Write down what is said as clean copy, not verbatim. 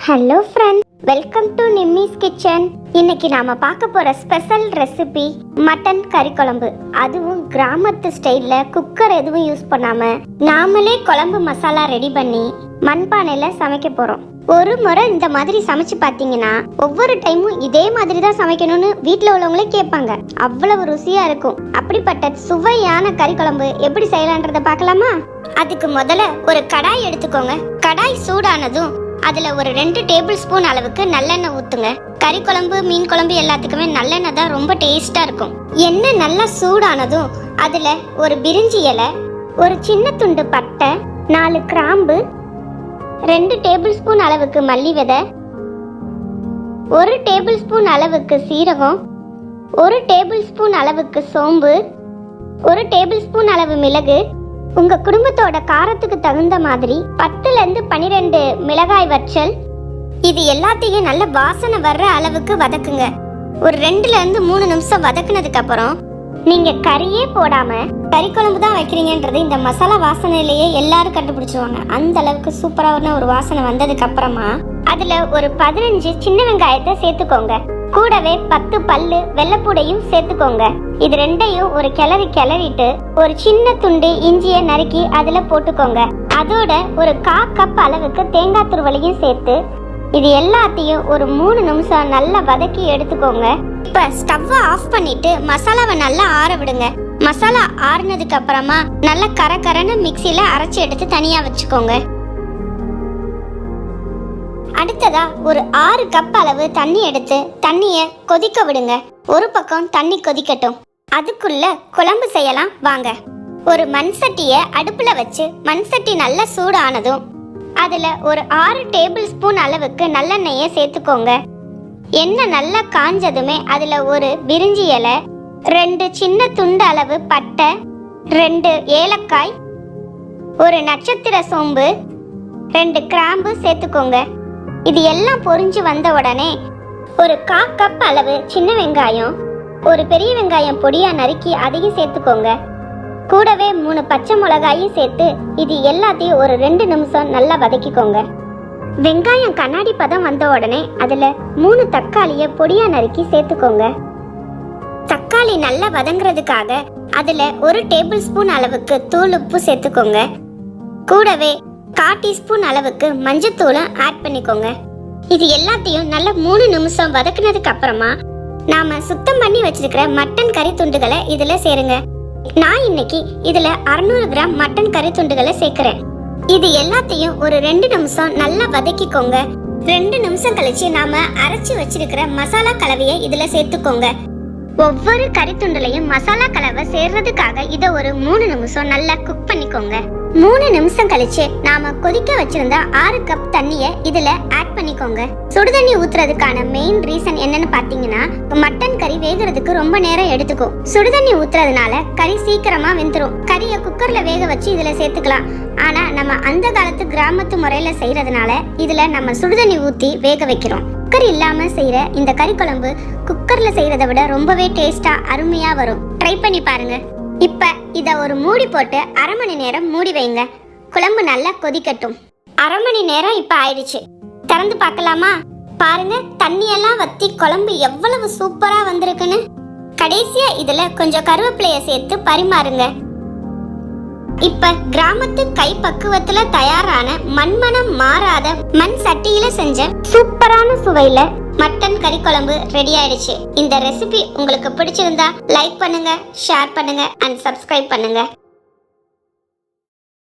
Hello friends, welcome to Nimmi's kitchen. இன்னைக்கு நாம பார்க்க போற ஸ்பெஷல் ரெசிபி மட்டன் கறி குழம்பு. அதுவும் கிராமத்து ஸ்டைல்ல குக்கர் எதுவும் யூஸ் பண்ணாம நாமளே குழம்பு மசாலா ரெடி பண்ணி மண்பானையில சமைக்க போறோம். ஒரு முறை இந்த மாதிரி சமைச்சு பார்த்தீங்கன்னா ஒவ்வொரு டைமும் இதே மாதிரி தான் சமைக்கணும்னு வீட்டில் உள்ளவங்களே கேட்பாங்க. அவ்வளவு ருசியா இருக்கும். அப்படிப்பட்ட சுவையான கறி குழம்பு எப்படி செய்யலான்றத பார்க்கலாமா? அதுக்கு முதல்ல ஒரு கடாய் எடுத்துக்கோங்க. கடாய் சூடானதும் அதுல ஒரு 2 டேபிள் ஸ்பூன் அளவுக்கு நல்லெண்ணெய் ஊத்துங்க. கறி குழம்பு, மீன் குழம்பு எல்லாத்துக்குமே நல்லெண்ணெய் தான் ரொம்ப டேஸ்டா இருக்கும். எண்ணெய் நல்லா சூடானதும் அதுல ஒரு பிரிஞ்சி இலை, ஒரு சின்ன துண்டு பட்டை, 4 கிராம்பு, 2 டேபிள் ஸ்பூன் அளவுக்கு மல்லி விதை, 1 டேபிள் ஸ்பூன் அளவுக்கு சீரகம், 1 டேபிள் ஸ்பூன் அளவுக்கு சோம்பு, 1 டேபிள் ஸ்பூன் அளவு மிளகு, உங்க குடும்பத்தோட காரத்துக்கு தகுந்த மாதிரி 10ல இருந்து 12 மிளகாய் வற்றல். இது எல்லாத்தையும் நல்ல வாசனை வர்ற அளவுக்கு வதக்குங்க. ஒரு 2ல இருந்து 3 நிமிஷம் வதக்குனதுக்கு அப்புறம் நீங்க கறியே போடாம கறி குழம்பு தான் வைக்கிறீங்கன்றது இந்த மசாலா வாசனையிலேயே எல்லாரும் கண்டுபிடிச்சிருவாங்க. அந்த அளவுக்கு சூப்பரான ஒரு வாசனை வந்ததுக்கு அப்புறமா அதுல ஒரு 15 சின்ன வெங்காயத்தை சேர்த்துக்கோங்க. கூடவே 10 பல்லு வெள்ளைப்பூடையும் சேர்த்துக்கோங்க. இது ரெண்டையும் ஒரு கிளறிட்டு ஒரு சின்ன துண்டு இஞ்சியை நறுக்கி அதுல போட்டுக்கோங்க. அதோட ஒரு 1/4 கப் அளவுக்கு தேங்காய் துருவலையும் சேர்த்து இது எல்லாத்தையும் ஒரு 3 நிமிஷம் நல்லா வதக்கி எடுத்துக்கோங்க. இப்ப ஸ்டவ்வை ஆஃப் பண்ணிட்டு மசாலாவை நல்லா ஆற விடுங்க. மசாலா ஆறுனதுக்கு அப்புறமா நல்லா கரகரன்னு மிக்சியில அரைச்சி எடுத்து தனியா வச்சுக்கோங்க. அடுத்ததா ஒரு 6 கப் அளவு தண்ணி எடுத்து தண்ணிய கொதிக்க விடுங்க. ஒரு பக்கம் தண்ணி கொதிக்கட்டும். அதுக்குள்ள குழம்பு செய்யலாம் வாங்க. ஒரு மண் சட்டிய அடுப்புல வச்சு மண் சட்டி நல்லா சூடானதும் அதுல ஒரு 6 டேபிள் ஸ்பூன் அளவுக்கு நல்லெண்ணெயை சேர்த்துக்கோங்க. எண்ணெய் நல்லா காஞ்சதுமே அதுல ஒரு பிரிஞ்சி இலை, 2 சின்ன துண்டு அளவு பட்டை, 2 ஏலக்காய், ஒரு நட்சத்திர சோம்பு, 2 கிராம்பு சேர்த்துக்கோங்க. இது எல்லாம் பொரிஞ்சு வந்த உடனே ஒரு 1/4 கப் அளவு சின்ன வெங்காயம், ஒரு பெரிய வெங்காயம் பொடியா நறுக்கி அதையும் சேர்த்துக்கோங்க. கூடவே 3 பச்சை மிளகாயும் சேர்த்து இது எல்லாத்தையும் ஒரு 2 நிமிஷம் நல்லா வதக்கிக்கோங்க. வெங்காயம் கண்ணாடி பதம் வந்த உடனே அதுல 3 தக்காளியை பொடியா நறுக்கி சேர்த்துக்கோங்க. தக்காளி நல்லா வதங்குறதுக்காக அதுல 1 டேபிள் ஸ்பூன் அளவுக்கு தூள் உப்பு சேர்த்துக்கோங்க. கூடவே 1/4 டீஸ்பூன் அளவுக்கு மஞ்சத்தூளும் ஆட் பண்ணிக்கோங்க. இது எல்லாத்தையும் நல்லா 3 நிமிஷம் வதக்குனதுக்கு அப்புறமா நாம சுத்தம் பண்ணி வச்சிருக்கிற மட்டன் கறி துண்டுகளை இதுல சேருங்க. நான் இன்னைக்கு இதுல 600 கிராம் மட்டன் கறி துண்டுகளை சேர்க்கிறேன். இது எல்லாத்தையும் ஒரு 2 நிமிஷம் நல்லா வதக்கிக்கோங்க. 2 நிமிஷம் கழிச்சு நாம அரைச்சி வச்சிருக்கிற மசாலா கலவையை இதுல சேர்த்துக்கோங்க. ஒவ்வொரு கறி துண்டுலையும் மசாலா கலவை சேர்றதுக்காக இதை ஒரு 3 நிமிஷம் நல்லா குக் பண்ணிக்கோங்க. 3 நிமிஷம் கழிச்சு நாம கொதிக்க வச்சிருந்த 6 கப் தண்ணிய இதுல ஆட் பண்ணிக்கோங்க. சுடுதண்ணி ஊத்துறதுக்கான மெயின் ரீசன் என்னன்னு பாத்தீங்கன்னா மட்டன் கறி வேகிறதுக்கு ரொம்ப நேரம் எடுத்துக்கும். சுடுதண்ணி ஊத்துறதுனால கறி சீக்கிரமா வெந்துரும். கறியை குக்கர்ல வேக வச்சு இதுல சேர்த்துக்கலாம். ஆனா நம்ம அந்த காலத்து கிராமத்து முறையில செய்யறதுனால இதுல நம்ம சுடுதண்ணி ஊத்தி வேக வைக்கிறோம். குக்கர் இல்லாம செய்யற இந்த கறி குழம்பு குக்கர்ல செய்யறதை விட ரொம்பவே டேஸ்டா அருமையா வரும். ட்ரை பண்ணி பாருங்க. இப்ப இத ஒரு மூடி போட்டு 1/2 மணி நேரம் மூடி வைங்க. குழம்பு நல்லா கொதிக்கட்டும். 1/2 மணி நேரம் இப்ப ஆயிடுச்சு. திறந்து பார்க்கலாமா? பாருங்க, தண்ணியெல்லாம் வத்தி குழம்பு எவ்வளவு சூப்பரா வந்திருக்குன்னு. கடைசியா இதுல கொஞ்சம் கருவேப்பிலைய சேர்த்து பரிமாறுங்க. இப்ப கிராமத்து கை பக்குவத்துல தயாரான மண்மனம் மாறாத மண் சட்டியில செஞ்ச சூப்பரான சுவையில மட்டன் கறி குழம்பு ரெடி ஆயிடுச்சு. இந்த ரெசிபி உங்களுக்கு பிடிச்சிருந்தா லைக் பண்ணுங்க, ஷேர் பண்ணுங்க அண்ட் சப்ஸ்கிரைப் பண்ணுங்க.